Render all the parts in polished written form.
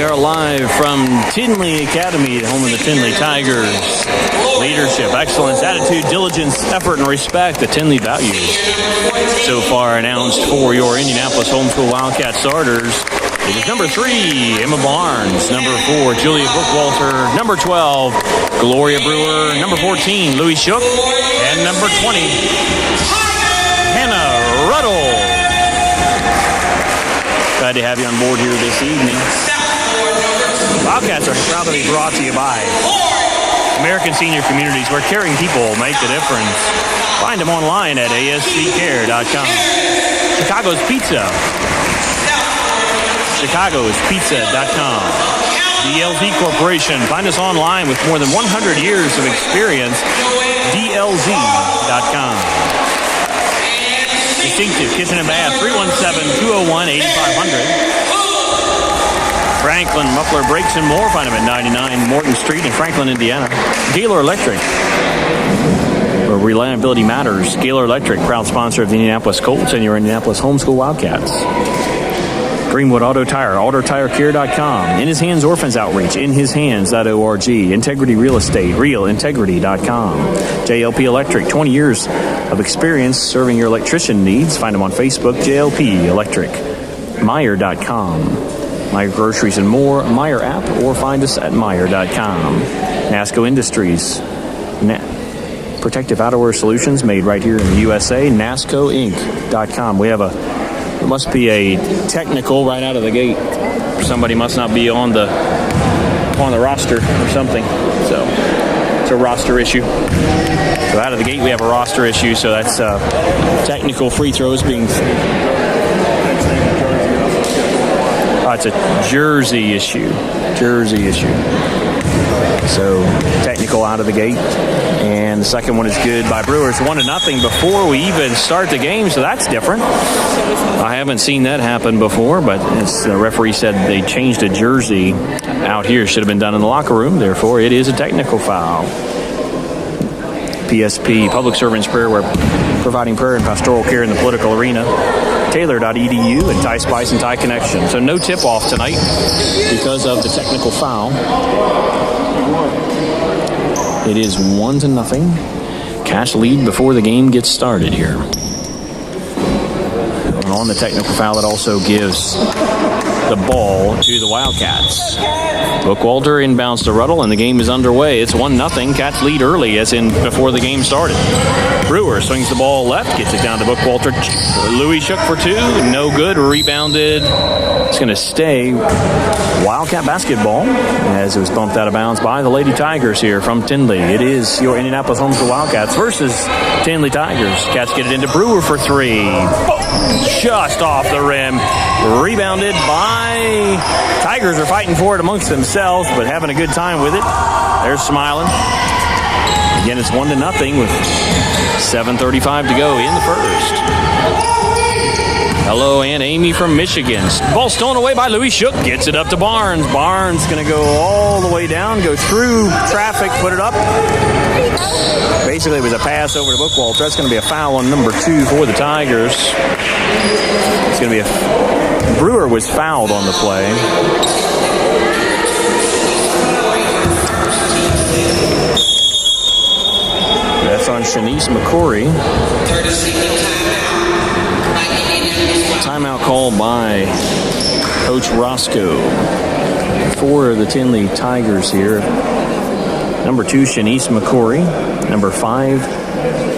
We are live from Tindley Academy, home of the Tindley Tigers. Leadership, excellence, attitude, diligence, effort, and respect, the Tindley values. So far announced for your Indianapolis Homeschool Wildcat starters. It is number 3, Emma Barnes. Number 4, Julia Bookwalter. Number 12, Gloria Brewer. Number 14, Louis Shook. And number 20, Hannah Ruddle. Glad to have you on board here this evening. Wildcats are proudly brought to you by American Senior Communities, where caring people make the difference. Find them online at asccare.com. Chicago's Pizza. ChicagosPizza.com. DLZ Corporation. Find us online with more than 100 years of experience. DLZ.com. Distinctive Kitchen and Bath, 317-201-8500. Franklin Muffler Brakes and More. Find them at 99 Morton Street in Franklin, Indiana. Gaylor Electric, where reliability matters. Gaylor Electric, proud sponsor of the Indianapolis Colts and your Indianapolis Homeschool Wildcats. Greenwood Auto Tire, AutoTireCare.com. In His Hands Orphans Outreach, InHisHands.org. Integrity Real Estate, RealIntegrity.com. JLP Electric, 20 years of experience serving your electrician needs. Find them on Facebook, JLP Electric. Meyer.com. Meyer Groceries and More, Meyer app, or find us at Meyer.com. NASCO Industries, protective outerwear solutions made right here in the USA, NASCOinc.com. We have it must be a technical right out of the gate. Somebody must not be on the roster or something. So it's a roster issue. So out of the gate we have a roster issue. So that's technical free throws being. It's a jersey issue. So technical out of the gate. And the second one is good by Brewers, 1-0 before we even start the game, so that's different. I haven't seen that happen before, but as the referee said, they changed a jersey out here. Should have been done in the locker room, therefore it is a technical foul. PSP, Public Servants Prayer, where providing prayer and pastoral care in the political arena. Taylor.edu and Tie Spice and Tie Connection. So no tip-off tonight because of the technical foul. It is 1-0. Cash lead before the game gets started here. And on the technical foul, it also gives the ball to the Wildcats. Bookwalter inbounds to Ruddle, and the game is underway. It's 1-0. Cats lead early, as in before the game started. Brewer swings the ball left, gets it down to Bookwalter. Louis Shook for 2. No good. Rebounded. It's going to stay Wildcat basketball as it was bumped out of bounds by the Lady Tigers here from Tindley. It is your Indianapolis Homeschool Wildcats versus Tindley Tigers. Cats get it into Brewer for 3. Just off the rim. Rebounded by Tigers. Are fighting for it amongst themselves, but having a good time with it. They're smiling. Again, it's 1-0 with 7:35 to go in the first. Hello, Aunt Amy from Michigan. Ball stolen away by Louis Shook. Gets it up to Barnes. Barnes going to go all the way down, go through traffic, put it up. Basically, it was a pass over to Bookwalter. That's going to be a foul on number 2 for the Tigers. It's going to be a... Brewer was fouled on the play. That's on Shanice McCory. Timeout called by Coach Roscoe for the Tindley Tigers here. Number 2, Shanice McCory. Number 5,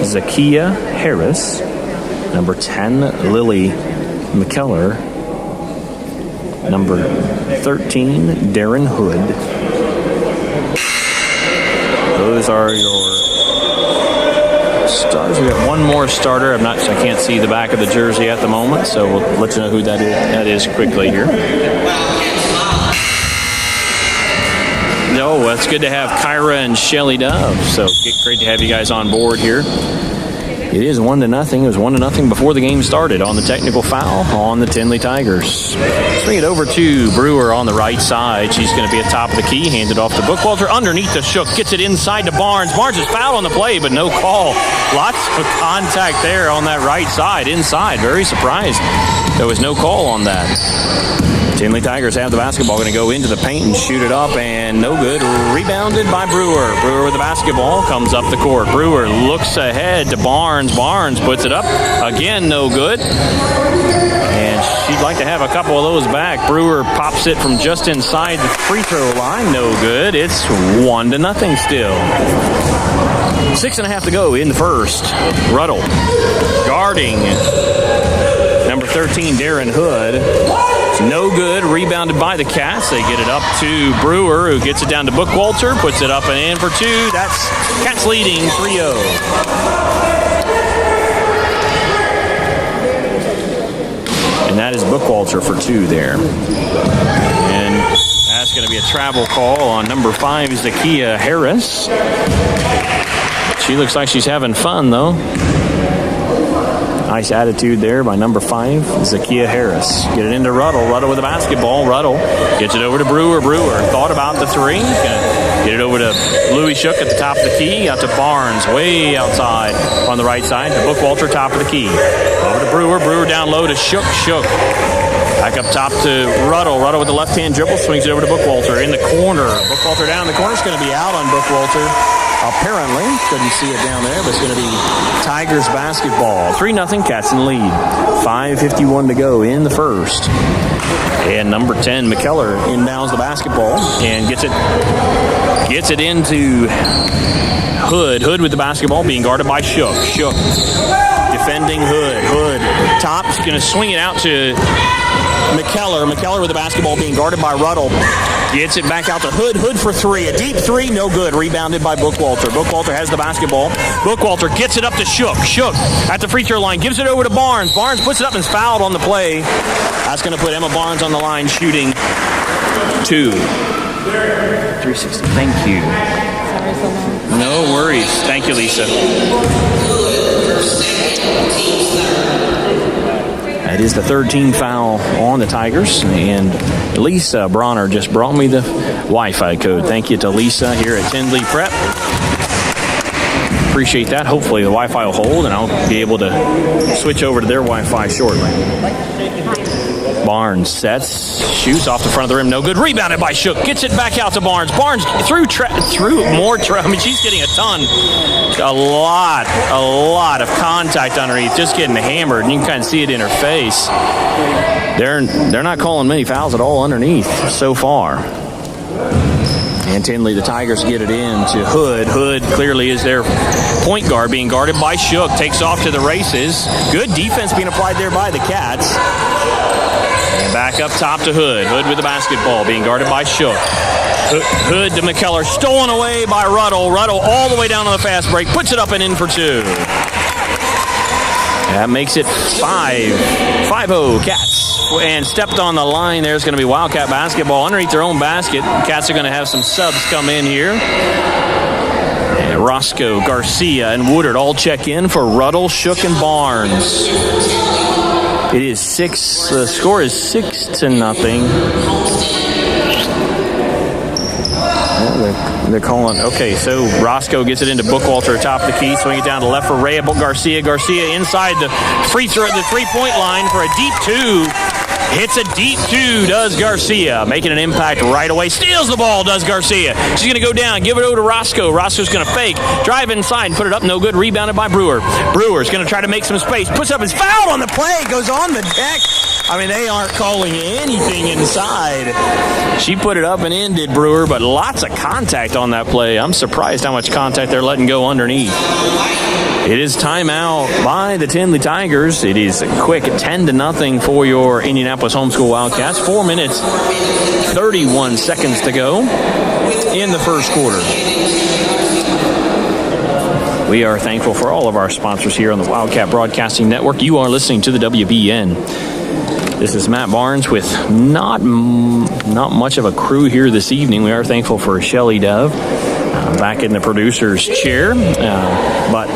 Zakia Harris. Number 10, Lily McKellar. Number 13, Darren Hood. Those are your stars. We got one more starter. I can't see the back of the jersey at the moment, so we'll let you know who that is quickly here. No, it's good to have Kyra and Shelly Dove. So great to have you guys on board here. It is 1-0. It was 1-0 before the game started on the technical foul on the Tindley Tigers. Swing it over to Brewer on the right side. She's going to be at top of the key. Handed off to Bookwalter. Underneath the Shook. Gets it inside to Barnes. Barnes is fouled on the play, but no call. Lots of contact there on that right side. Inside. Very surprised. There was no call on that. Tindley Tigers have the basketball, going to go into the paint and shoot it up, and no good. Rebounded by Brewer. Brewer with the basketball, comes up the court. Brewer looks ahead to Barnes. Barnes puts it up. Again, no good. And she'd like to have a couple of those back. Brewer pops it from just inside the free throw line. No good. It's 1-0 still. 6.5 to go in the first. Ruddle guarding number 13, Darren Hood. It's no good. Rebounded by the Cats. They get it up to Brewer, who gets it down to Bookwalter, puts it up and in for two. That's Cats leading 3-0. And that is Bookwalter for two there. And that's going to be a travel call on number 5, Zakiya Harris. She looks like she's having fun, though. Nice attitude there by number 5, Zakiya Harris. Get it into Ruddle. Ruddle with the basketball. Ruddle gets it over to Brewer. Brewer thought about the three. Gonna get it over to Louis Shook at the top of the key. Out to Barnes, way outside on the right side. To Bookwalter, top of the key. Over to Brewer. Brewer down low to Shook. Shook. Back up top to Ruddle. Ruddle with the left-hand dribble. Swings it over to Bookwalter in the corner. Bookwalter down. The corner's going to be out on Bookwalter. Apparently, couldn't see it down there, but it's going to be Tigers basketball. 3-0, Cats in the lead. 5:51 to go in the first. And number 10, McKellar, inbounds the basketball and gets it into Hood. Hood with the basketball, being guarded by Shook. Shook defending Hood. Hood top's going to swing it out to McKellar. McKellar with the basketball, being guarded by Ruddle. Gets it back out to Hood. Hood for three. A deep three, no good. Rebounded by Bookwalter. Bookwalter has the basketball. Bookwalter gets it up to Shook. Shook at the free throw line. Gives it over to Barnes. Barnes puts it up and is fouled on the play. That's going to put Emma Barnes on the line shooting 2. 360. Thank you. Sorry so long. No worries. Thank you, Lisa. That is the third team foul on the Tigers, and Lisa Bronner just brought me the Wi-Fi code. Thank you to Lisa here at Tindley Prep. Appreciate that. Hopefully the Wi-Fi will hold, and I'll be able to switch over to their Wi-Fi shortly. Barnes sets, shoots off the front of the rim, no good. Rebounded by Shook, gets it back out to Barnes. Barnes through more. I mean, she's getting a ton, a lot of contact underneath, just getting hammered, and you can kind of see it in her face. They're not calling many fouls at all underneath so far. And Tindley, the Tigers get it in to Hood. Hood clearly is their point guard, being guarded by Shook. Takes off to the races. Good defense being applied there by the Cats. And back up top to Hood. Hood with the basketball, being guarded by Shook. Hood to McKellar, stolen away by Ruddle. Ruddle all the way down on the fast break. Puts it up and in for two. That makes it 5-0 Cats. And stepped on the line. There's going to be Wildcat basketball underneath their own basket. Cats are going to have some subs come in here. And Roscoe, Garcia, and Woodard all check in for Ruddle, Shook, and Barnes. It is 6. The score is 6-0. They're calling. Okay, so Roscoe gets it into Bookwalter, top of the key, swing it down to left for Rhea Garcia. Garcia inside the free throw at the 3-point line for a deep 2. Hits a deep 2, does Garcia, making an impact right away. Steals the ball, does Garcia. She's going to go down, give it over to Roscoe. Roscoe's going to fake, drive inside, and put it up. No good. Rebounded by Brewer. Brewer's going to try to make some space. Puts up his foul on the play. Goes on the deck. I mean, they aren't calling anything inside. She put it up and in, did Brewer, but lots of contact on that play. I'm surprised how much contact they're letting go underneath. It is timeout by the Tindley Tigers. It is quick, 10-0 for your Indianapolis Homeschool Wildcats. 4 minutes, 31 seconds to go in the first quarter. We are thankful for all of our sponsors here on the Wildcat Broadcasting Network. You are listening to the WBN. This is Matt Barnes with not much of a crew here this evening. We are thankful for Shelly Dove back in the producer's chair. But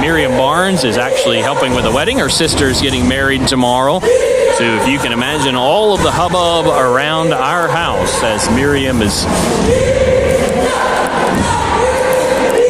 Miriam Barnes is actually helping with the wedding. Her sister's getting married tomorrow. So if you can imagine all of the hubbub around our house as Miriam is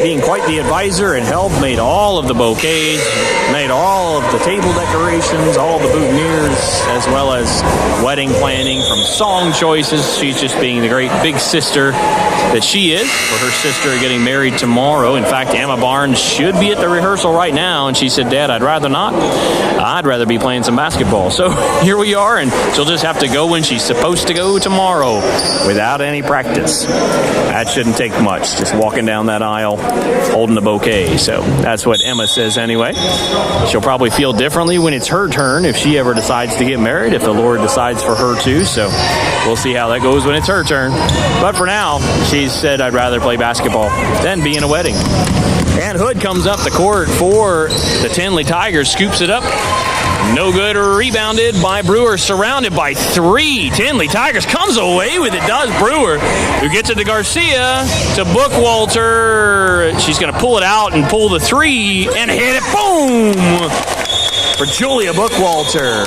being quite the advisor and helped, made all of the bouquets, made all of the table decorations, all the boutonnieres, as well as wedding planning from song choices. She's just being the great big sister that she is for her sister getting married tomorrow. In fact, Emma Barnes should be at the rehearsal right now, and she said, Dad, I'd rather not. I'd rather be playing some basketball. So here we are, and she'll just have to go when she's supposed to go tomorrow without any practice. That shouldn't take much, just walking down that aisle holding the bouquet. So that's what Emma says anyway. She'll probably feel differently when it's her turn if she ever decides to get married, if the Lord decides for her to. So we'll see how that goes when it's her turn. But for now, she said, I'd rather play basketball than be in a wedding. And Hood comes up the court for the Tindley Tigers, scoops it up. No good, rebounded by Brewer, surrounded by three. Tindley Tigers comes away with it, does Brewer, who gets it to Garcia, to Bookwalter. She's going to pull it out and pull the three and hit it, boom, for Julia Bookwalter.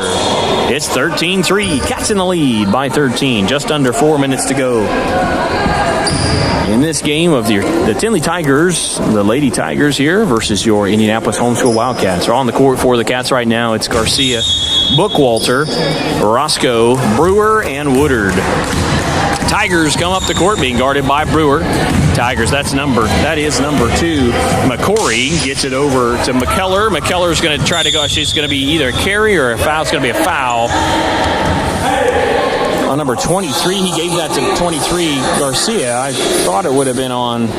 It's 13-3, Cats in the lead by 13, just under 4 minutes to go. In this game of the Tindley Tigers, the Lady Tigers here versus your Indianapolis Homeschool Wildcats. Are on the court for the Cats right now. It's Garcia, Bookwalter, Roscoe, Brewer, and Woodard. Tigers come up the court being guarded by Brewer. Tigers, that is number 2. McCory gets it over to McKellar. McKellar's going to try to go. She's going to be either a carry or a foul. It's going to be a foul. On number 23, he gave that to 23 Garcia. I thought it would have been on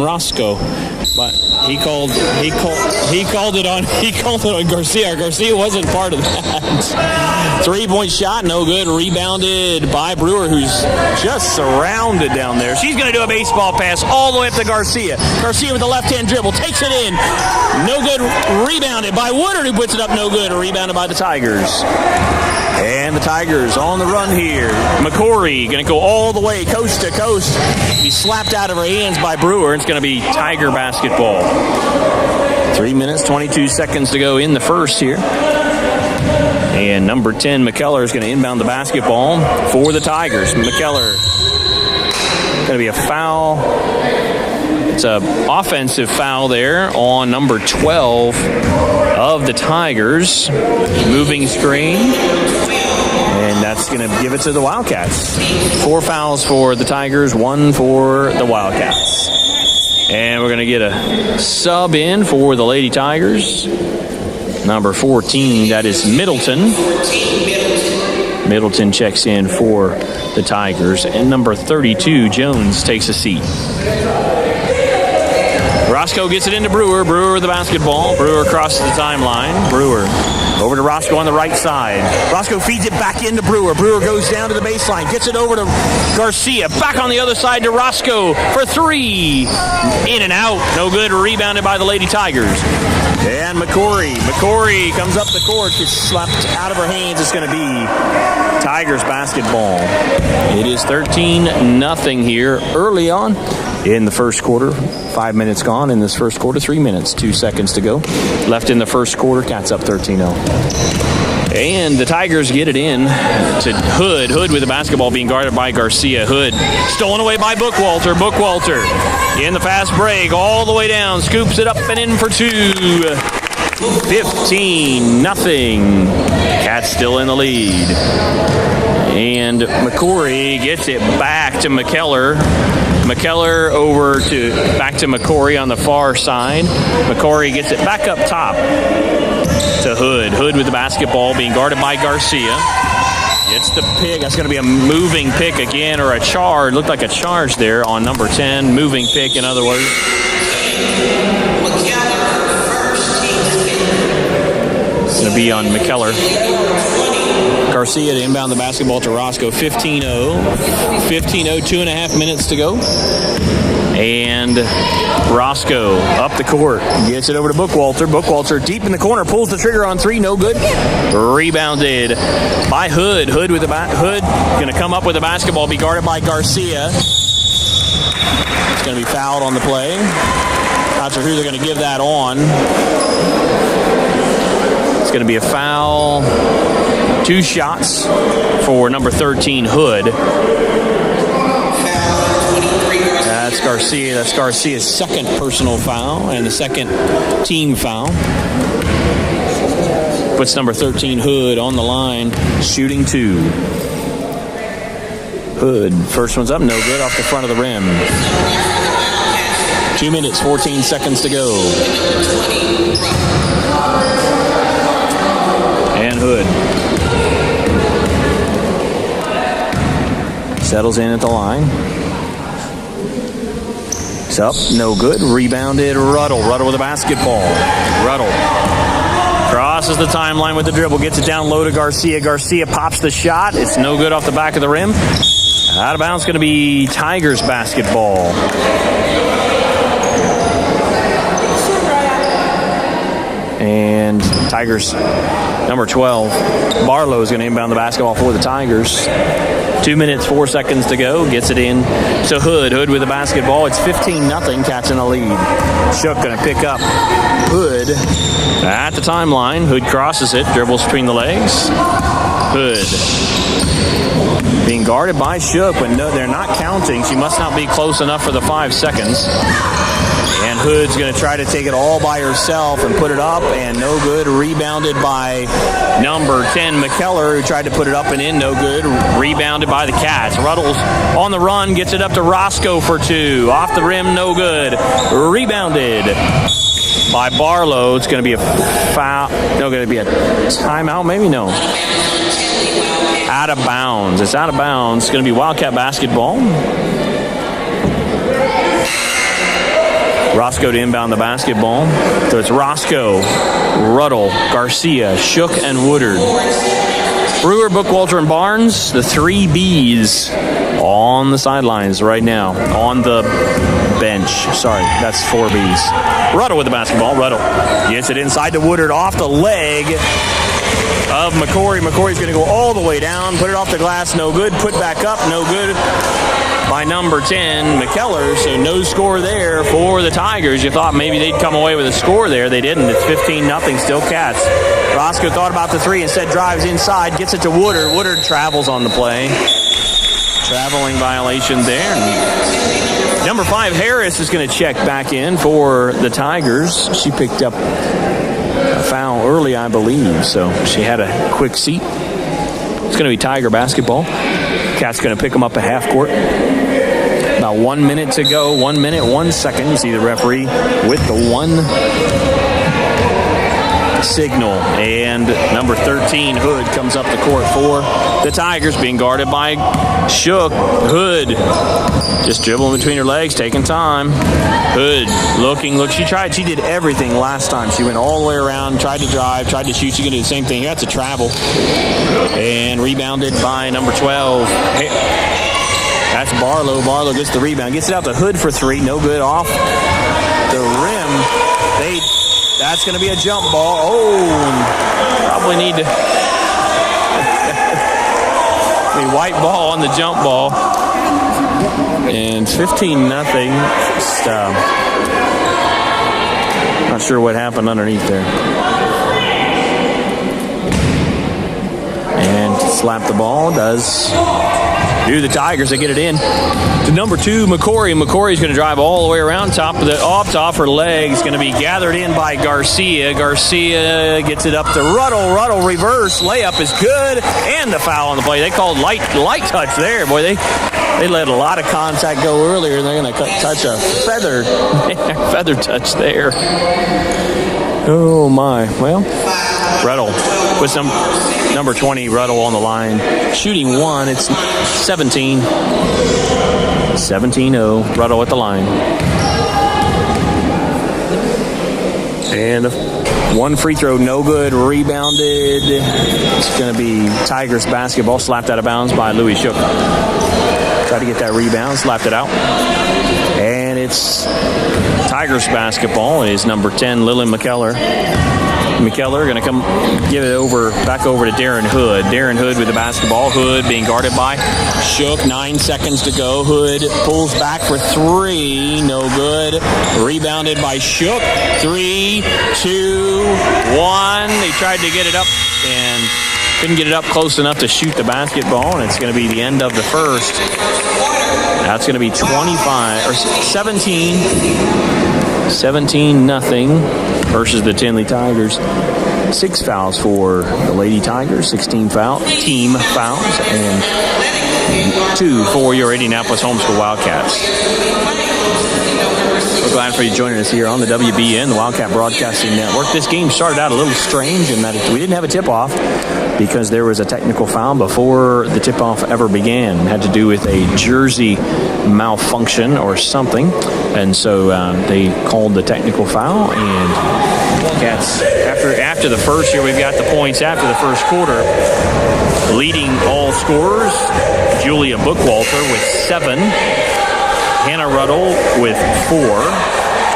Roscoe, but he called it on Garcia. Garcia wasn't part of that. 3-point shot, no good. Rebounded by Brewer, who's just surrounded down there. She's going to do a baseball pass all the way up to Garcia. Garcia with the left-hand dribble, takes it in. No good. Rebounded by Woodard, who puts it up. No good. Rebounded by the Tigers. And the Tigers on the run here. McCory going to go all the way coast to coast. He's slapped out of her hands by Brewer. It's going to be Tiger basketball. 3 minutes, 22 seconds to go in the first here. And number 10, McKellar, is going to inbound the basketball for the Tigers. McKellar, going to be a foul. It's an offensive foul there on number 12 of the Tigers. Moving screen. And that's going to give it to the Wildcats. 4 fouls for the Tigers, 1 for the Wildcats. And we're going to get a sub in for the Lady Tigers. Number 14, that is Middleton. Middleton checks in for the Tigers. And number 32, Jones, takes a seat. Roscoe gets it into Brewer. Brewer with the basketball. Brewer crosses the timeline. Brewer over to Roscoe on the right side. Roscoe feeds it back into Brewer. Brewer goes down to the baseline. Gets it over to Garcia. Back on the other side to Roscoe for 3. In and out. No good. Rebounded by the Lady Tigers. And McCory. McCory comes up the court. Gets slapped out of her hands. It's going to be Tigers basketball. It is 13-0 here early on in the first quarter. 5 minutes gone in this first quarter. 3 minutes, 2 seconds to go. Left in the first quarter. Cats up 13-0. And the Tigers get it in to Hood. Hood with the basketball being guarded by Garcia. Hood stolen away by Bookwalter. Bookwalter in the fast break all the way down. Scoops it up and in for 2. 15-0. Cats still in the lead. And McCory gets it back to McKellar. McKellar back to McCory on the far side. McCory gets it back up top to Hood. Hood with the basketball being guarded by Garcia. Gets the pick. That's going to be a moving pick again, or a charge. Looked like a charge there on number 10. Moving pick, in other words. It's going to be on McKellar. Garcia to inbound the basketball to Roscoe. 15-0. 15-0, 2.5 minutes to go. And Roscoe up the court. Gets it over to Bookwalter. Bookwalter deep in the corner. Pulls the trigger on 3. No good. Rebounded by Hood. Hood with the Hood going to come up with the basketball. Be guarded by Garcia. It's going to be fouled on the play. Not sure who they're going to give that on. It's going to be a foul. 2 shots for number 13, Hood. That's That's Garcia. That's Garcia's second personal foul and the second team foul. Puts number 13, Hood, on the line, shooting 2. Hood, first one's up, no good, off the front of the rim. 2 minutes, 14 seconds to go. And Hood settles in at the line. It's up, no good. Rebounded, Ruddle. Ruddle with a basketball. Ruddle crosses the timeline with the dribble, gets it down low to Garcia. Garcia pops the shot. It's no good off the back of the rim. Out of bounds, going to be Tigers basketball. And Tigers, number 12, Barlow is going to inbound the basketball for the Tigers. 2 minutes, 4 seconds to go. Gets it in to Hood. Hood with the basketball. It's 15-0. Cats in the lead. Shook going to pick up Hood at the timeline. Hood crosses it. Dribbles between the legs. Hood being guarded by Shook, but no, they're not counting. She must not be close enough for the 5 seconds. And Hood's going to try to take it all by herself and put it up, and no good. Rebounded by number 10, McKellar, who tried to put it up and in, no good. Rebounded by the Cats. Ruddles on the run, gets it up to Roscoe for 2. Off the rim, no good. Rebounded by Barlow. It's going to be a foul. No, going to be a timeout, maybe? No. Out of bounds. It's out of bounds. It's going to be Wildcat basketball. Roscoe to inbound the basketball. So it's Roscoe, Ruddle, Garcia, Shook, and Woodard. Brewer, Bookwalter, and Barnes, the 3 Bs on the sidelines right now. On the bench. Sorry, that's 4 Bs. Ruddle with the basketball. Ruddle gets it inside to Woodard off the leg of McCory. McCory's going to go all the way down. Put it off the glass. No good. Put back up. No good by number 10, McKellar. So no score there for the Tigers. You thought maybe they'd come away with a score there. They didn't. It's 15-0, still Cats. Roscoe thought about the 3, instead drives inside, gets it to Woodard. Woodard travels on the play. Traveling violation there. Number 5, Harris, is going to check back in for the Tigers. She picked up a foul early, I believe, so she had a quick seat. It's going to be Tiger basketball. Cats going to pick them up at half court. About 1 minute to go. 1 minute, 1 second. You see the referee with the 1 signal. And number 13, Hood, comes up the court for the Tigers, being guarded by Shook. Hood just dribbling between her legs, taking time. Hood looking. Look, she did everything last time. She went all the way around, tried to drive, tried to shoot. She's going to do the same thing. That's a travel. And rebounded by number 12. That's Barlow. Barlow gets the rebound. Gets it out to Hood for 3. No good, off the rim. That's going to be a jump ball. Oh, probably need to be white ball on the jump ball. And 15-0. Just, not sure what happened underneath there. And slap the ball. Does do the Tigers. They get it in to number 2, McCory. McCory's going to drive all the way around off her legs. Going to be gathered in by Garcia. Garcia gets it up to Ruddle. Ruddle reverse layup is good, and the foul on the play. They called light touch there. Boy, they let a lot of contact go earlier, and they're going to touch a feather touch there. Oh my. Well, Ruddle with some number 20, Ruddle on the line, shooting 1. It's 17-0. Ruddle at the line. And 1 free throw, no good. Rebounded. It's going to be Tigers basketball. Slapped out of bounds by Louis Shook. Tried to get that rebound, slapped it out. And it's Tigers basketball. It is number 10, Lily McKellar. McKellar going to come give it back over to Darren Hood. Darren Hood with the basketball. Hood being guarded by Shook. 9 seconds to go. Hood pulls back for 3. No good. Rebounded by Shook. 3, 2, 1. They tried to get it up, and Couldn't get it up close enough to shoot the basketball, and it's going to be the end of the first. That's going to be 25 or 17-0 versus the Tindley Tigers. 6 fouls for the Lady Tigers, 16 team fouls, and 2 for your Indianapolis Homeschool Wildcats. We're glad for you joining us here on the WBN, the Wildcat Broadcasting Network. This game started out a little strange in that we didn't have a tip-off because there was a technical foul before the tip-off ever began. It had to do with a jersey malfunction or something, and so they called the technical foul, and Wildcats, after the first here, we've got the points after the first quarter. Leading all scorers, Julia Bookwalter with 7. Hannah Ruddle with 4,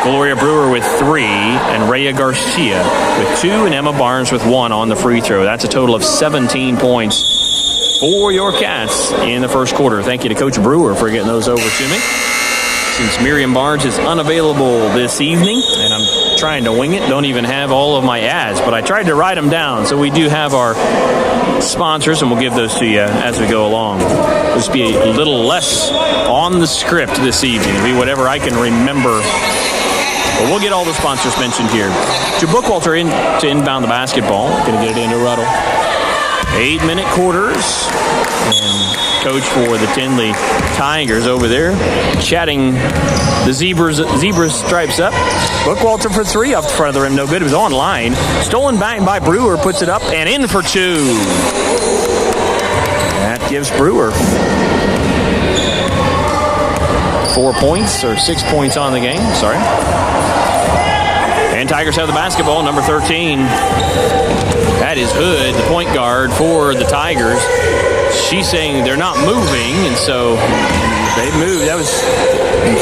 Gloria Brewer with 3, and Rhea Garcia with 2, and Emma Barnes with 1 on the free throw. That's a total of 17 points for your Cats in the first quarter. Thank you to Coach Brewer for getting those over to me. Since Miriam Barnes is unavailable this evening, and I'm trying to wing it, don't even have all of my ads, but I tried to write them down. So we do have our sponsors, and we'll give those to you as we go along. Just be a little less on the script this evening. It'll be whatever I can remember. But we'll get all the sponsors mentioned here. To Bookwalter to inbound the basketball. Going to get it into Ruddle. 8-minute quarters. And coach for the Tindley Tigers over there chatting the zebra stripes up. Bookwalter for 3 off the front of the rim, no good. It was online. Stolen back by Brewer, puts it up and in for 2. That gives Brewer 4 points or 6 points on the game. Sorry. And Tigers have the basketball, number 13. That is Hood, the point guard for the Tigers. She's saying they're not moving, and so they moved. That was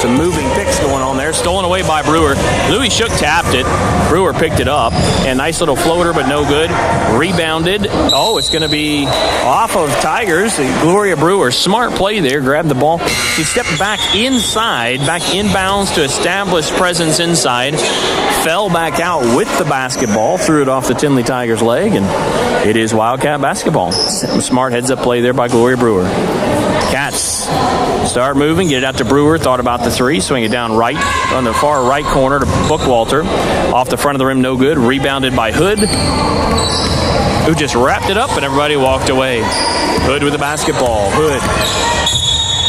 some moving picks going on there. Stolen away by Brewer. Louis Shook tapped it. Brewer picked it up. And nice little floater, but no good. Rebounded. Oh, it's going to be off of Tigers. Gloria Brewer, smart play there. Grabbed the ball. She stepped back inside, back inbounds to establish presence inside. Fell back out with the basketball. Threw it off the Tindley Tigers' leg, and it is Wildcat basketball. Smart heads-up play there by Gloria Brewer. Cats start moving, get it out to Brewer, thought about the 3, swing it down right on the far right corner to Bookwalter. Off the front of the rim, no good. Rebounded by Hood, who just wrapped it up and everybody walked away. Hood with the basketball. Hood.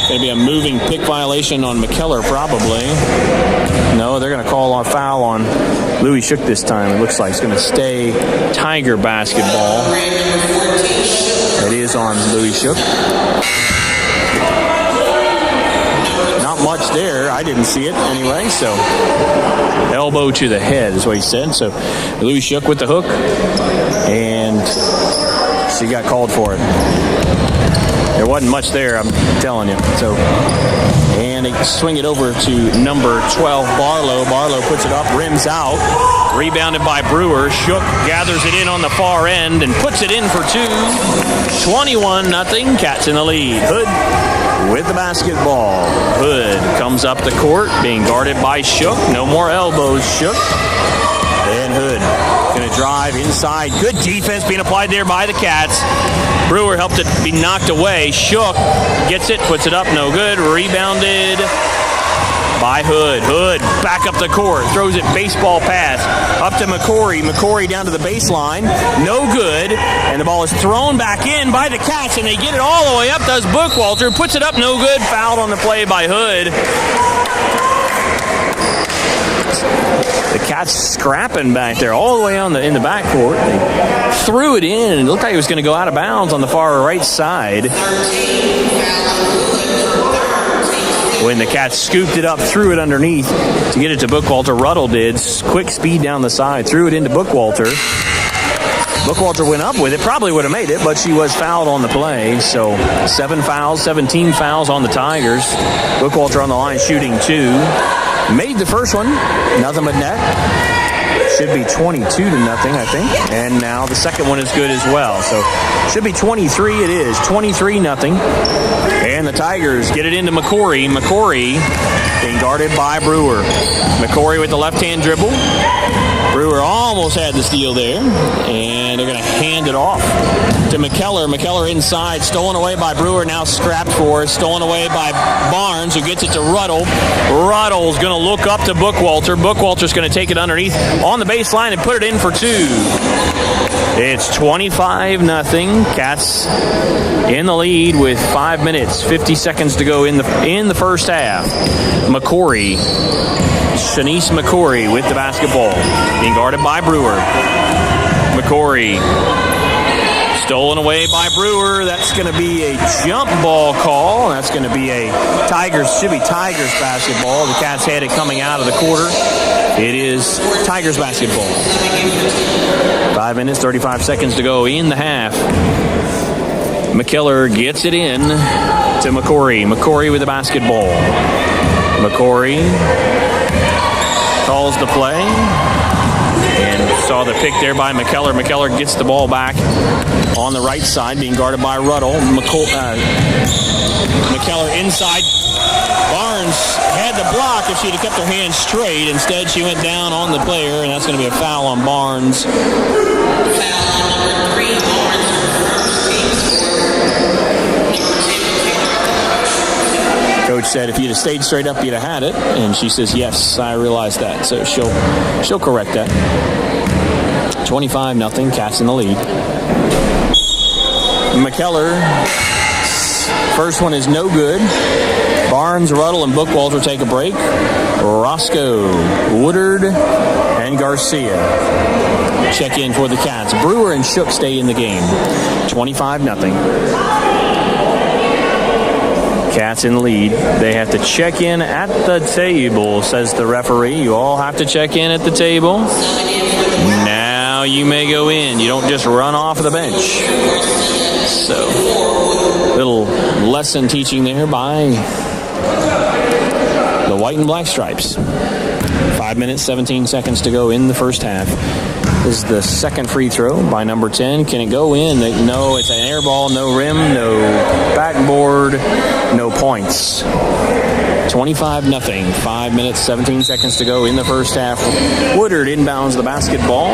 Going to be a moving pick violation on McKellar probably. No, they're going to call a foul on Louis Shook this time. It looks like it's going to stay Tiger basketball. It is on Louis Shook. Not much there. I didn't see it anyway, so elbow to the head is what he said. So Louis Shook with the hook, and she got called for it. There wasn't much there, I'm telling you. So, and they swing it over to number 12, Barlow. Barlow puts it up, rims out. Rebounded by Brewer. Shook gathers it in on the far end and puts it in for 2. 21-0. Cats in the lead. Hood with the basketball. Hood comes up the court, being guarded by Shook. No more elbows, Shook. And Hood going to drive inside. Good defense being applied there by the Cats. Brewer helped it be knocked away. Shook gets it, puts it up, no good. Rebounded by Hood. Hood back up the court, throws it baseball pass up to McCory. McCory down to the baseline, no good. And the ball is thrown back in by the Cats, and they get it all the way up. Does Bookwalter, puts it up, no good. Fouled on the play by Hood. The Cats scrapping back there all the way in the backcourt. They threw it in, and it looked like it was going to go out of bounds on the far right side. When the Cats scooped it up, threw it underneath to get it to Bookwalter. Ruddle did. Quick speed down the side, threw it into Bookwalter. Bookwalter went up with it, probably would have made it, but she was fouled on the play. So 17 fouls on the Tigers. Bookwalter on the line shooting 2. Made the first one, nothing but net. Should be 22-0, I think. And now the second one is good as well. So should be 23, it is. 23-0. And the Tigers get it into McCory. McCory being guarded by Brewer. McCory with the left-hand dribble. Brewer almost had the steal there. And they're going to hand it off to McKellar. McKellar inside, stolen away by Brewer, now scrapped for, stolen away by Barnes, who gets it to Ruddle. Ruddle's going to look up to Bookwalter. Bookwalter's going to take it underneath on the baseline and put it in for two. It's 25-0. Cats in the lead with 5 minutes, 50 seconds to go in the first half. McCory, Shanice McCory with the basketball, being guarded by Brewer. McCory stolen away by Brewer. That's going to be a jump ball call. That's going to be should be Tigers basketball. The Cats had it coming out of the quarter. It is Tigers basketball. 5 minutes, 35 seconds to go in the half. McKellar gets it in to McCory. McCory with the basketball. McCory calls the play. And saw the pick there by McKellar. McKellar gets the ball back on the right side, being guarded by Ruddle. McKellar inside. Barnes had the block if she'd have kept her hands straight. Instead, she went down on the player, and that's going to be a foul on Barnes. Foul on number 3, Barnes. Coach said if you'd have stayed straight up, you'd have had it. And she says, yes, I realize that. So she'll correct that. 25-0, Cats in the lead. McKellar, first one is no good. Barnes, Ruddle, and Bookwalter take a break. Roscoe, Woodard, and Garcia check in for the Cats. Brewer and Shook stay in the game. 25-0. Cats in the lead. They have to check in at the table, says the referee. You all have to check in at the table. Now you may go in. You don't just run off the bench. So, little lesson teaching there by the white and black stripes. 5 minutes, 17 seconds to go in the first half. This is the second free throw by number 10. Can it go in? No, it's an air ball, no rim, no backboard, no points. 25-0. 5 minutes, 17 seconds to go in the first half. Woodard inbounds the basketball.